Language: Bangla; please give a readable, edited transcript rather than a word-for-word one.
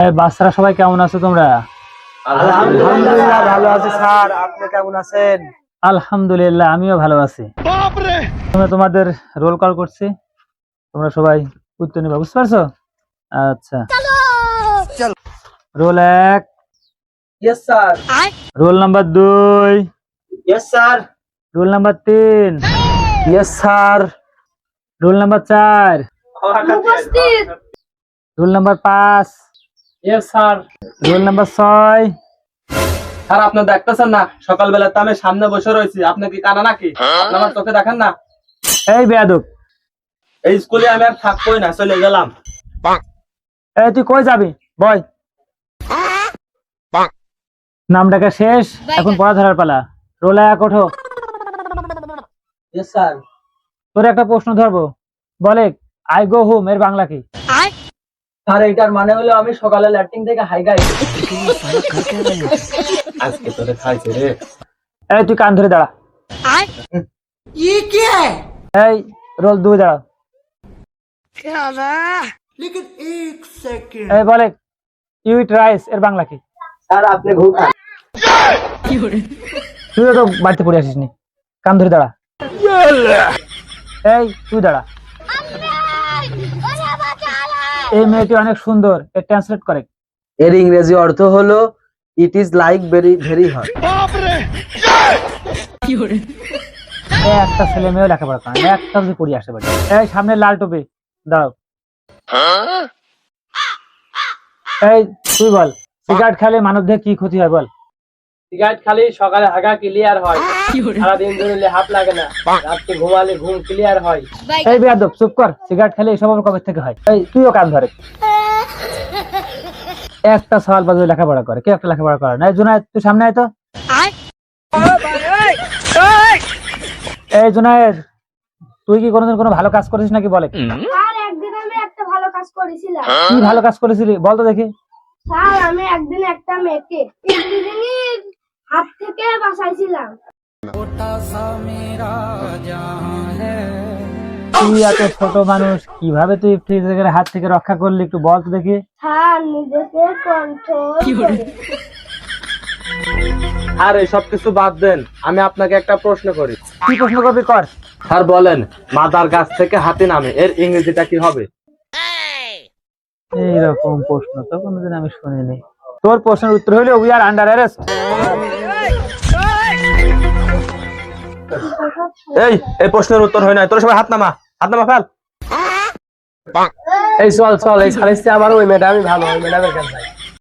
বাচ্চারা সবাই কেমন আছো তোমরা? আলহামদুলিল্লাহ ভালো আছি স্যার, আপনি কেমন আছেন? আলহামদুলিল্লাহ আমিও ভালো আছি। তোমাদের রোল কল করছি, তোমরা সবাই উত্তর নিবা, বুঝতে পারছো? আচ্ছা, roll 1, yes sir. Roll number 2, yes sir. Roll number 3, yes sir. Roll number 4, উপস্থিত। Roll number 5, yes sir. Roll number 6। Sir আপনি দেখতেছেন না সকালবেলা তো আমি সামনে বসে রয়েছি, আপনি কি কানা নাকি? আপনি আমার চোখে দেখেন না? এই বেয়াদব, এই স্কুলে আমি আর থাকবোই না, চলে গেলাম। এই তুই কই যাবি? বয়, নাম ডাকা শেষ, এখন পড়া ধরার পালা। রোল 1 ওঠো। Yes sir. তোর একটা প্রশ্ন ধরবো, বলে আই গো হোম এর বাংলা কি? স্যার এইটার মানে হলো আমি সকালে ল্যাট্রিন থেকে হাই গাই। আজকে তোরে খাইছে রে। এই তুই কান ধরে দাঁড়া। এই রোল 2 দাঁড়া। এই বলে ইউ ইট রাইস এর বাংলা কি? স্যার আপনি ঘুম খান। তুইও তো বাড়িতে পড়ে আসিস নি, কান ধরে দাঁড়া। এই তুই দাঁড়া। এই মেয়েটি অনেক সুন্দর, এর ট্রান্সলেট করে। এর ইংরেজি অর্থ হলো it is like very very hot. একটা ছেলে মেয়েও লেখাপড়া করে না, একটা যদি পড়ে আসে বাড়ি। এই সামনে লাল টুপি দাঁড়াও। এই তুই বল, সিগারেট খেলে মানব দেহে কি ক্ষতি হয় বল? সিগারেট খালি সকালে হাগা ক্লিয়ার হয়, সারাদিন ধরে হাত লাগে না, রাতে ঘুমালে ঘুম ক্লিয়ার হয়। এই বেয়াদব চুপ কর, সিগারেট খেলে এসব আবার কবে থেকে হয়? এই তুইও কান ধরে। একটা সওয়াল বাজে লেখাপড়া করে, কেউ একটা লেখাপড়া করে না। এই জুনায়েদ তুই সামনে আয় তো। এই জুনায়েদ, তুই কি কোনোদিন কোনো ভালো কাজ করেছিস নাকি বলে? স্যার একদিন আমি একটা ভালো কাজ করেছিলাম। কি ভালো কাজ করেছিলি বল তো দেখি। স্যার আমি একদিন একটা মেয়েকে ইফতিজিংয়ের হাত থেকে বাঁচাইছিলাম। তুই এত ছোট মানুষ, কিভাবে তুই ইফতিজিংয়ের হাত থেকে রক্ষা করলি একটু বল তো দেখি। স্যার নিজেকে কন্ট্রোল করে। আর এসব কিছু বাদ দেন, আমি আপনাকে একটা প্রশ্ন করি। কি প্রশ্ন করবি কর। স্যার বলেন, মাদার গাছ থেকে হাতি নামে এর ইংরেজিটা কি হবে? এইরকম প্রশ্ন তো কোনোদিন আমি শুনিনি। তোর প্রশ্নের উত্তর হইলো উই আর আন্ডার অ্যারেস্ট। এই প্রশ্নের উত্তর হয় না, তোর সবাই হাত নামা, হাত নামা ফেল। এই চল চল, এই সালিসে আবার ওই ম্যাডামই ভালো, ওই ম্যাডামের কাছে যাই।